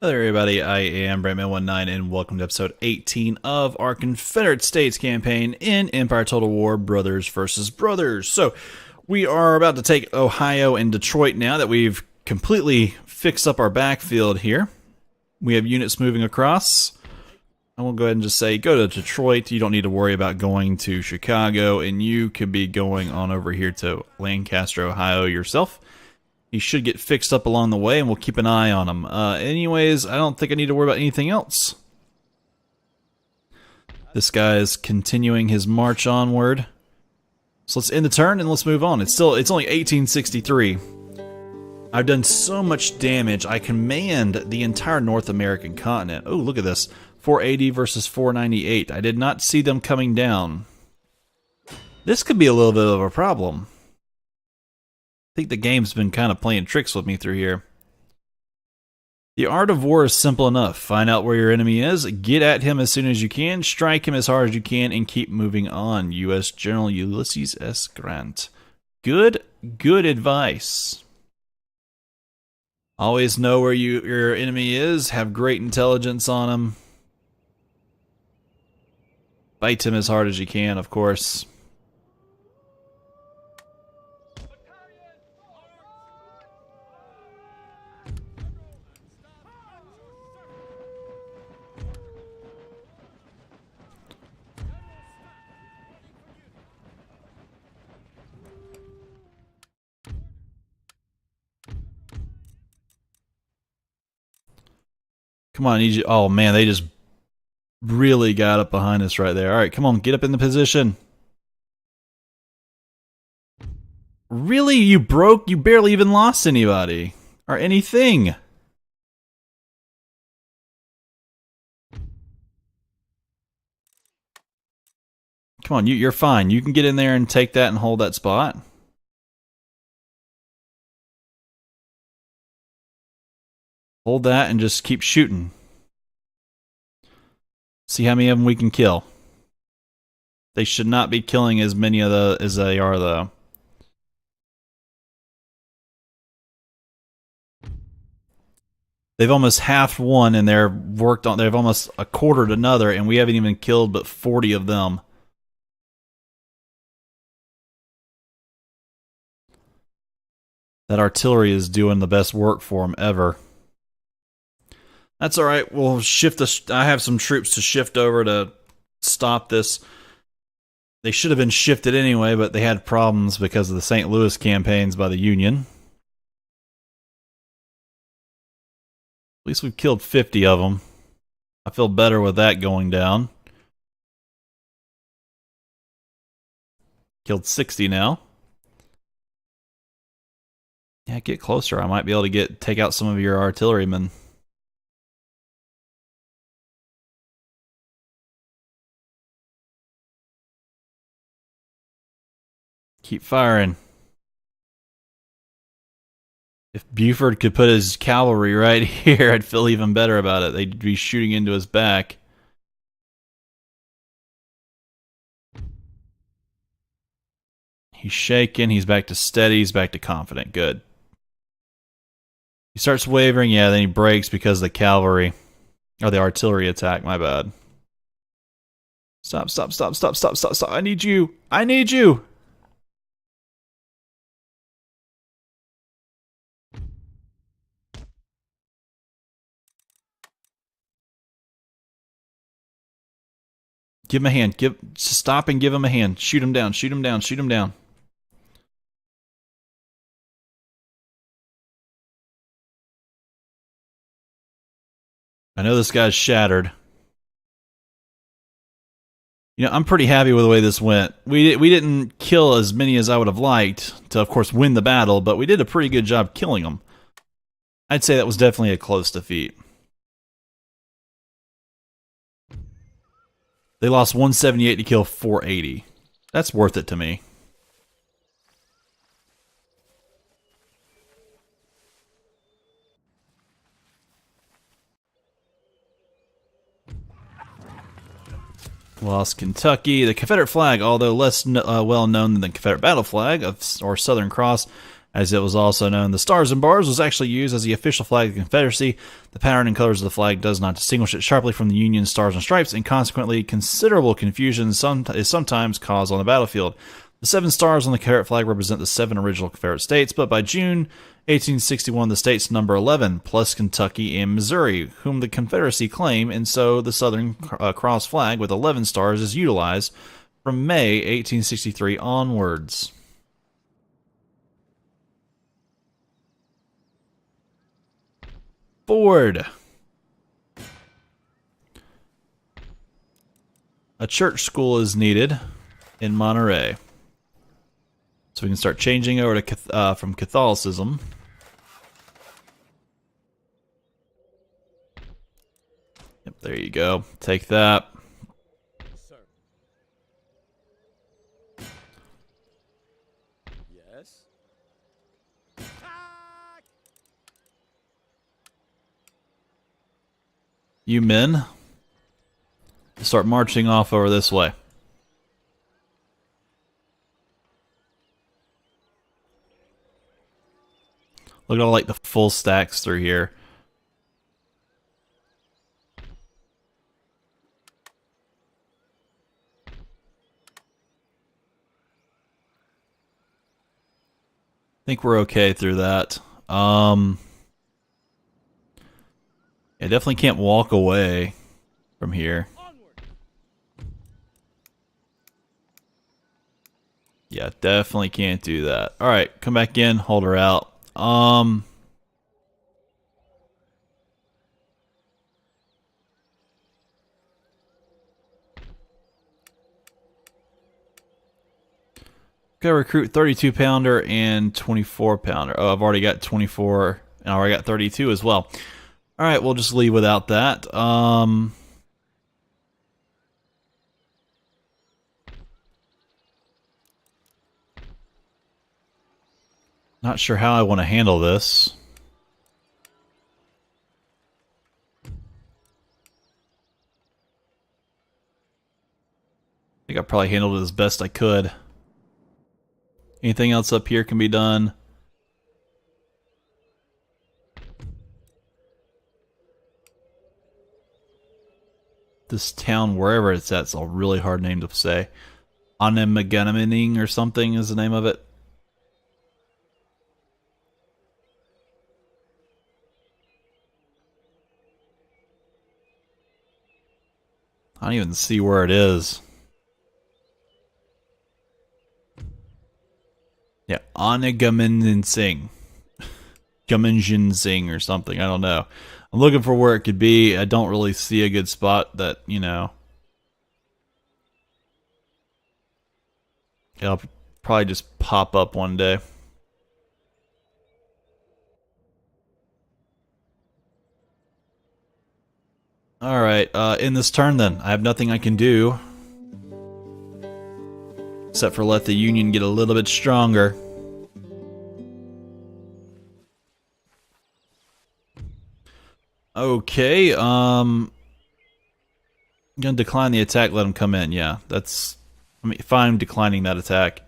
Hello everybody, I am Brightman19 and welcome to episode 18 of our Confederate States campaign in Empire Total War Brothers versus Brothers. So we are about to take Ohio and Detroit now that we've completely fixed up our backfield here. We have units moving across. I will go ahead and just say go to Detroit. You don't need to worry about going to Chicago, and you could be going on over here to Lancaster, Ohio yourself. He should get fixed up along the way, and we'll keep an eye on him. Anyways, I don't think I need to worry about anything else. This guy is continuing his march onward. So let's end the turn and let's move on. It's only 1863. I've done so much damage. I command the entire North American continent. Oh, look at this. 480 versus 498. I did not see them coming down. This could be a little bit of a problem. I think the game's been kind of playing tricks with me through here. The art of war is simple enough. Find out where your enemy is, get at him as soon as you can, strike him as hard as you can, and keep moving on. U.S. General Ulysses S. Grant. Good advice. Always know where your enemy is, have great intelligence on him. Fight him as hard as you can, of course. Come on, oh man, they just really got up behind us right there. Alright, come on, get up in the position. Really? You barely even lost anybody. Or anything. Come on, you're fine. You can get in there and take that and hold that spot. Hold that and just keep shooting. See how many of them we can kill. They should not be killing as many of as they are, though. They've almost half one, and they've almost a quartered another, and we haven't even killed but 40 of them. That artillery is doing the best work for them ever. That's alright, we'll shift I have some troops to shift over to stop this. They should have been shifted anyway, but they had problems because of the St. Louis campaigns by the Union. At least we've killed 50 of them. I feel better with that going down. Killed 60 now. Yeah, get closer. I might be able to take out some of your artillerymen. Keep firing. If Buford could put his cavalry right here, I'd feel even better about it. They'd be shooting into his back. He's shaking. He's back to steady. He's back to confident. Good. He starts wavering. Yeah, then he breaks because of the cavalry. Or the artillery attack. My bad. Stop. I need you. I need you. Give him a hand. Stop and give him a hand. Shoot him down. Shoot him down. Shoot him down. I know this guy's shattered. You know, I'm pretty happy with the way this went. We didn't kill as many as I would have liked to, of course, win the battle, but we did a pretty good job killing them. I'd say that was definitely a close defeat. They lost 178 to kill 480. That's worth it to me. Lost Kentucky. The Confederate flag, although less well known than the Confederate battle flag or Southern Cross, As it was also known, the Stars and Bars was actually used as the official flag of the Confederacy. The pattern and colors of the flag does not distinguish it sharply from the Union's Stars and Stripes, and consequently, considerable confusion is sometimes caused on the battlefield. The 7 stars on the Confederate flag represent the 7 original Confederate states, but by June 1861, the states number 11, plus Kentucky and Missouri, whom the Confederacy claim, and so the Southern Cross flag with 11 stars is utilized from May 1863 onwards. Ford. A church school is needed in Monterey. So we can start changing over to from Catholicism. Yep, there you go. Take that. Sir. Yes. You men, start marching off over this way. Look at all like the full stacks through here. I think we're okay through that. I definitely can't walk away from here. Onward. Yeah, definitely can't do that. Alright, come back in, hold her out. Gotta recruit 32 pounder and 24 pounder. Oh, I've already got 24 and I already got 32 as well. Alright, we'll just leave without that. Not sure how I want to handle this. I think I probably handled it as best I could. Anything else up here can be done. This town, wherever it's at, it's a really hard name to say. Onward or something is the name of it. I don't even see where it is. Yeah, Onward. Gummingen Sing or something, I don't know. I'm looking for where it could be. I don't really see a good spot that, you know. It'll probably just pop up one day. Alright, in this turn then, I have nothing I can do. Except for let the Union get a little bit stronger. Okay, I'm gonna decline the attack, let him come in, yeah. That's, I mean, if I'm declining that attack.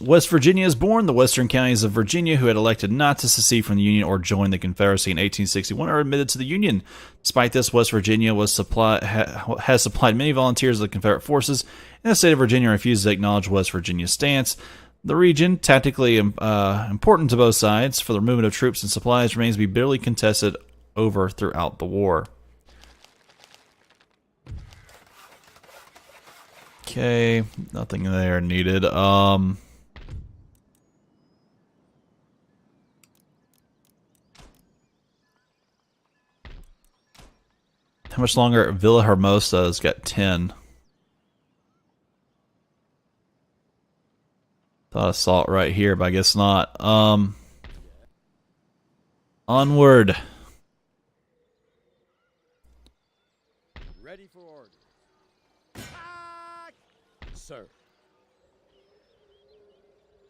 West Virginia is born. The western counties of Virginia who had elected not to secede from the Union or join the Confederacy in 1861 are admitted to the Union. Despite this, West Virginia has supplied many volunteers of the Confederate forces, and the state of Virginia refuses to acknowledge West Virginia's stance. The region, tactically important to both sides for the movement of troops and supplies, remains to be bitterly contested over throughout the war. Okay, nothing there needed. How much longer? Villa Hermosa's got 10. Thought I saw it right here, but I guess not. Onward. Ready for orders. Sir.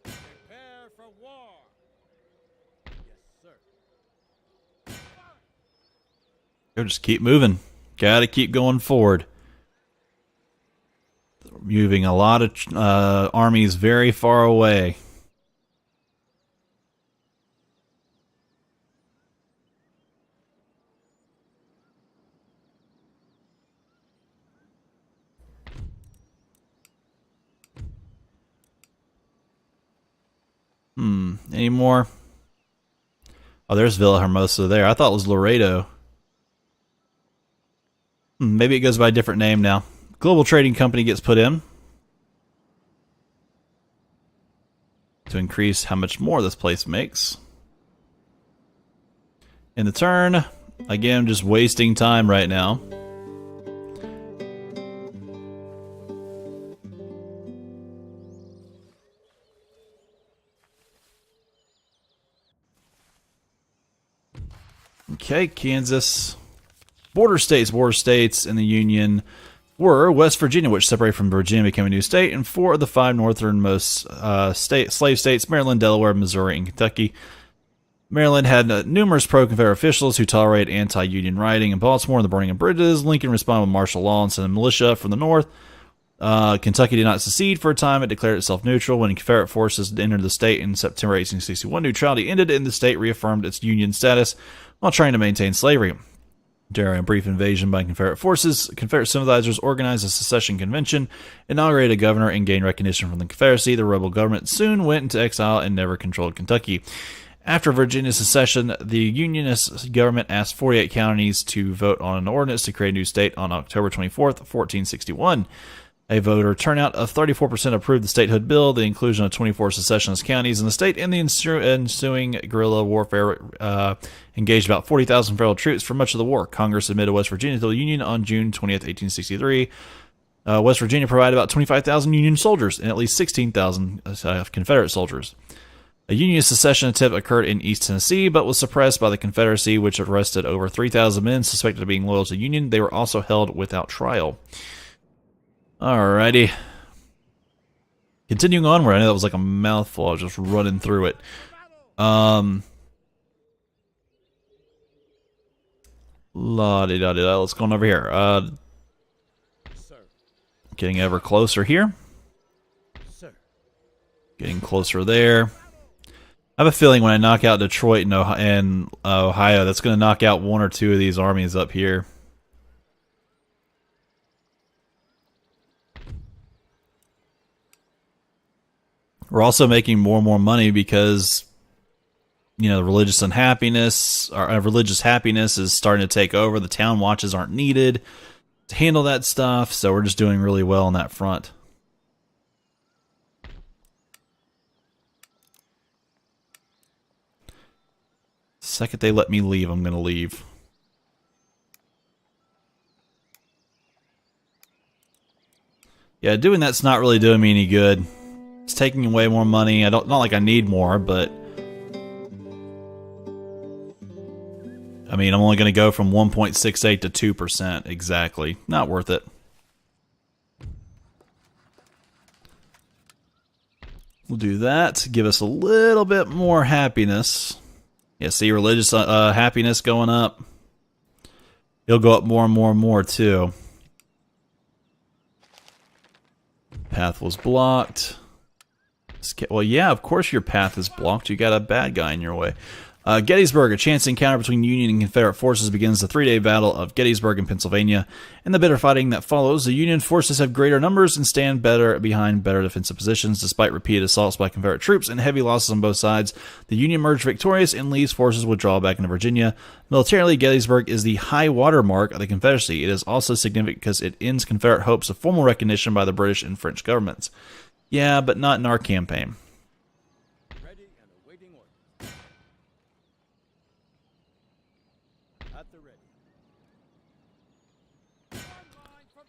Prepare for war. Yes, sir. Go, just keep moving. Gotta keep going forward. moving a lot of armies very far away. Any more? Oh, there's Villahermosa there. I thought it was Laredo. Maybe it goes by a different name now. Global Trading Company gets put in to increase how much more this place makes. In the turn, again, just wasting time right now. Okay, Kansas. Border states in the Union were West Virginia, which separated from Virginia, became a new state, and 4 of the 5 northernmost slave states, Maryland, Delaware, Missouri, and Kentucky. Maryland had numerous pro-Confederate officials who tolerated anti-Union rioting. In Baltimore and the burning of bridges, Lincoln responded with martial law and sent a militia from the north. Kentucky did not secede for a time. It declared itself neutral. When Confederate forces entered the state in September 1861, neutrality ended and the state reaffirmed its Union status while trying to maintain slavery. During a brief invasion by Confederate forces, Confederate sympathizers organized a secession convention, inaugurated a governor, and gained recognition from the Confederacy. The rebel government soon went into exile and never controlled Kentucky. After Virginia's secession, the Unionist government asked 48 counties to vote on an ordinance to create a new state on October 24th, 1461. A voter turnout of 34% approved the statehood bill, the inclusion of 24 secessionist counties in the state, and the ensuing guerrilla warfare engaged about 40,000 federal troops for much of the war. Congress admitted West Virginia to the Union on June 20th, 1863. West Virginia provided about 25,000 Union soldiers and at least 16,000 Confederate soldiers. A Union secession attempt occurred in East Tennessee, but was suppressed by the Confederacy, which arrested over 3,000 men suspected of being loyal to the Union. They were also held without trial. Alrighty. Continuing onward, I know that was like a mouthful. I was just running through it. La-di-da-di-da. Let's go on over here. Getting ever closer here. Getting closer there. I have a feeling when I knock out Detroit and Ohio, that's going to knock out 1 or 2 of these armies up here. We're also making more and more money because, you know, religious unhappiness, or religious happiness is starting to take over. The town watches aren't needed to handle that stuff, so we're just doing really well on that front. The second they let me leave, I'm going to leave. Yeah, doing that's not really doing me any good. It's taking away more money. Not like I need more, but I mean, I'm only going to go from 1.68 to 2% exactly. Not worth it. We'll do that. Give us a little bit more happiness. Yeah, see, religious happiness going up. It'll go up more and more and more, too. Path was blocked. Well, yeah, of course your path is blocked. You got a bad guy in your way. Gettysburg, a chance encounter between Union and Confederate forces begins the 3-day Battle of Gettysburg in Pennsylvania. In the bitter fighting that follows, the Union forces have greater numbers and stand better behind better defensive positions. Despite repeated assaults by Confederate troops and heavy losses on both sides, the Union emerged victorious and Lee's forces withdraw back into Virginia. Militarily, Gettysburg is the high water mark of the Confederacy. It is also significant because it ends Confederate hopes of formal recognition by the British and French governments. Yeah, but not in our campaign. Ready and awaiting orders. At the ready. Online for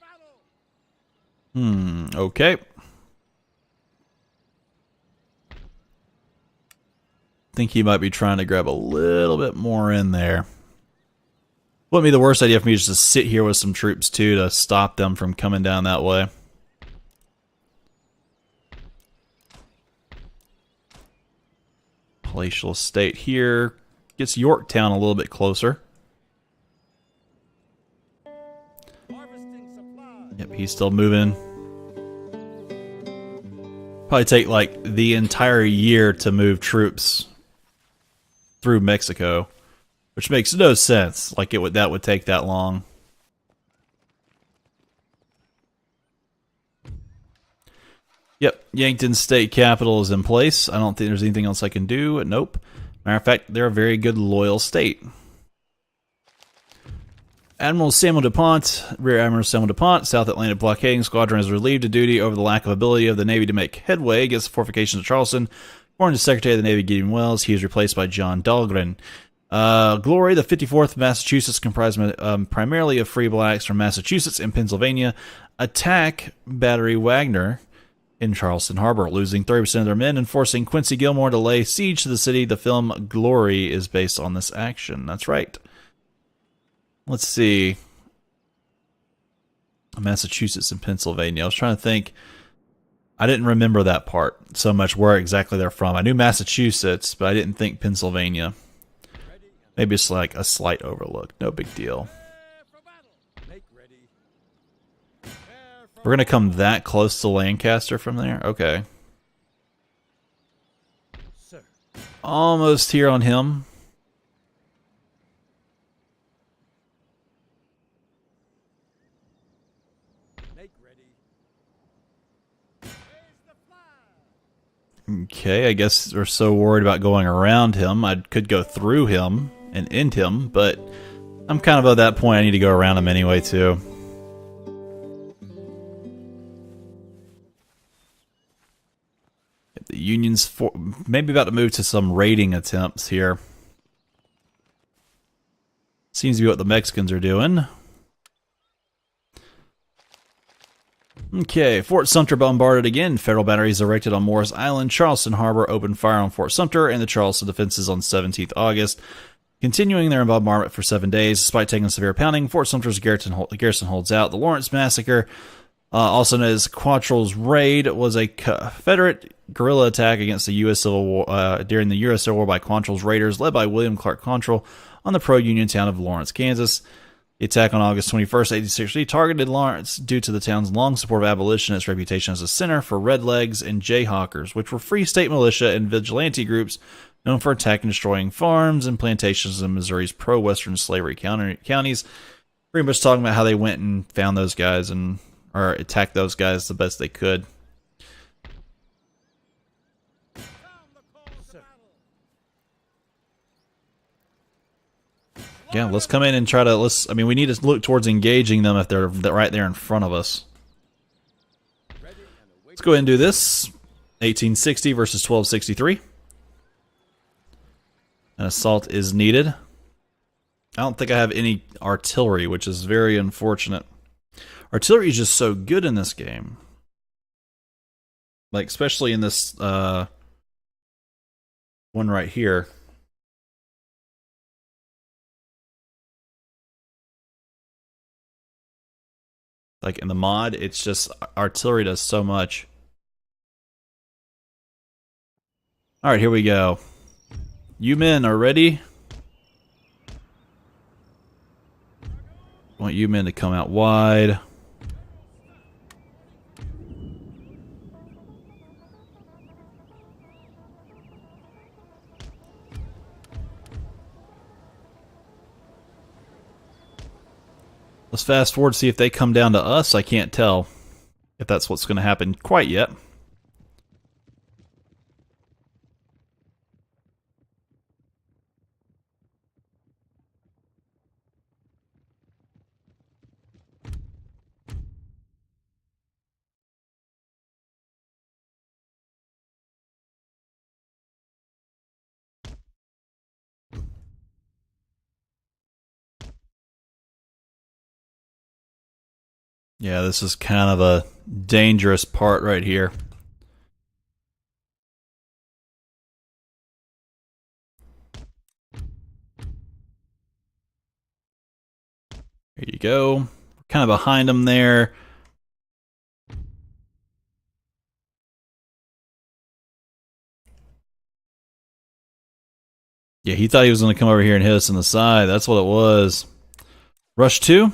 battle. Okay. Think he might be trying to grab a little bit more in there. Wouldn't be the worst idea for me just to sit here with some troops too to stop them from coming down that way. Palatial estate here. Gets Yorktown a little bit closer. Harvesting supplies. Yep, he's still moving. Probably take like the entire year to move troops through Mexico, which makes no sense. Like that would take that long. Yep, Yankton State Capitol is in place. I don't think there's anything else I can do. Nope. Matter of fact, they're a very good, loyal state. Admiral Samuel DuPont, Rear Admiral Samuel DuPont, South Atlantic Blockading Squadron is relieved of duty over the lack of ability of the Navy to make headway against the fortifications of Charleston. According to Secretary of the Navy Gideon Wells, he is replaced by John Dahlgren. Glory, the 54th Massachusetts, comprised primarily of free blacks from Massachusetts and Pennsylvania, attack Battery Wagner in Charleston Harbor, losing 30% of their men and forcing Quincy Gilmore to lay siege to the city. The film Glory is based on this action. That's right. Let's see. Massachusetts and Pennsylvania. I was trying to think. I didn't remember that part so much, where exactly they're from. I knew Massachusetts, but I didn't think Pennsylvania. Maybe it's like a slight overlook. No big deal. We're going to come that close to Lancaster from there? Okay. Almost here on him. Okay, I guess we're so worried about going around him. I could go through him and end him, but I'm kind of at that point I need to go around him anyway, too. The Union's maybe about to move to some raiding attempts here. Seems to be what the Mexicans are doing. Okay, Fort Sumter bombarded again. Federal batteries erected on Morris Island. Charleston Harbor opened fire on Fort Sumter and the Charleston defenses on 17th August. Continuing their bombardment for 7 days, despite taking a severe pounding, Fort Sumter's garrison holds out. The Lawrence Massacre, also known as Quantrill's Raid, was a Confederate guerrilla attack against the U.S. Civil War during the U.S. Civil War by Quantrill's raiders, led by William Clark Quantrill, on the pro-Union town of Lawrence, Kansas. The attack on August 21st, 1860, targeted Lawrence due to the town's long support of abolition and its reputation as a center for redlegs and jayhawkers, which were free state militia and vigilante groups known for attacking and destroying farms and plantations in Missouri's pro-Western slavery counties. Pretty much talking about how they went and found those guys or attacked those guys the best they could. Yeah, let's come in and try to, I mean, we need to look towards engaging them if they're right there in front of us. Let's go ahead and do this. 1860 versus 1263. An assault is needed. I don't think I have any artillery, which is very unfortunate. Artillery is just so good in this game. Like, especially in this one right here. Like in the mod, it's just artillery does so much. Alright, here we go. You men are ready. I want you men to come out wide. Let's fast forward to see if they come down to us. I can't tell if that's what's going to happen quite yet. Yeah, this is kind of a dangerous part right here. Here you go. We're kind of behind them there. Yeah, he thought he was going to come over here and hit us in the side. That's what it was. Rush 2.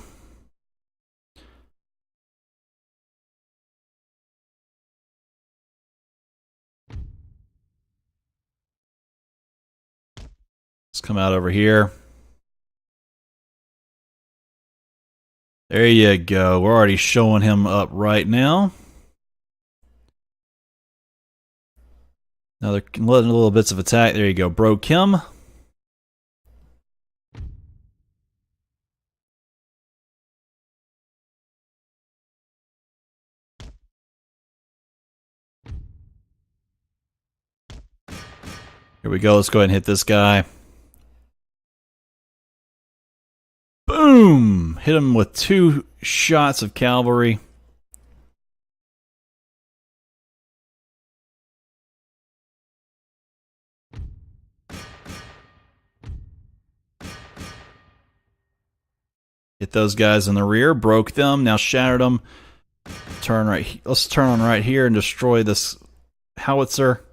Let's come out over here. There you go. We're already showing him up right now. Another little bits of attack. There you go. Broke him. Here we go. Let's go ahead and hit this guy. Boom! Hit him with 2 shots of cavalry. Hit those guys in the rear, broke them, now shattered them. Turn right. Let's turn on right here and destroy this howitzer.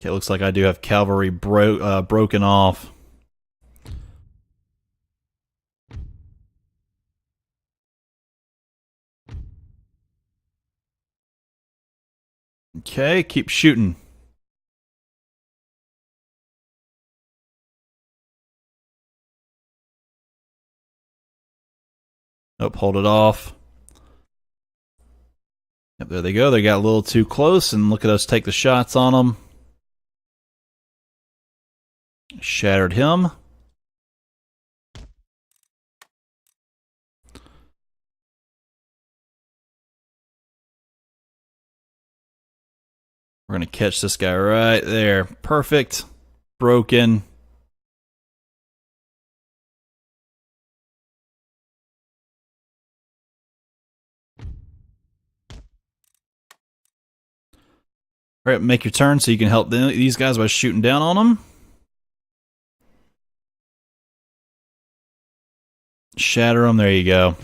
Okay, looks like I do have cavalry broken off. Okay, keep shooting. Nope, hold it off. Yep, there they go. They got a little too close, and look at us take the shots on them. Shattered him. We're going to catch this guy right there. Perfect. Broken. All right, make your turn so you can help these guys by shooting down on them. Shatter them. There you go.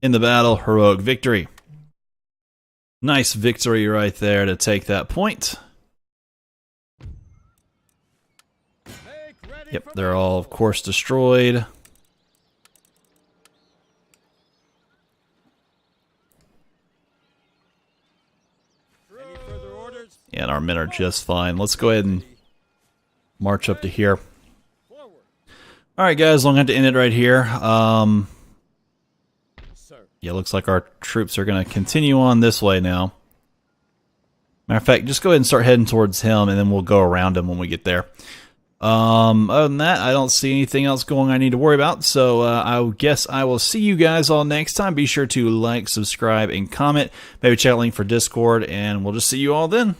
In the battle, heroic victory. Nice victory right there to take that point. Yep, they're all, of course, destroyed. Any further orders? Yeah, and our men are just fine. Let's go ahead and march up to here. Forward. All right, guys, I'm going to end it right here. Sir. Yeah, looks like our troops are going to continue on this way now. Matter of fact, just go ahead and start heading towards him, and then we'll go around him when we get there. Other than that, I don't see anything else going I need to worry about, so I guess I will see you guys all next time. Be sure to like, subscribe, and comment. Maybe check out a link for Discord, and we'll just see you all then.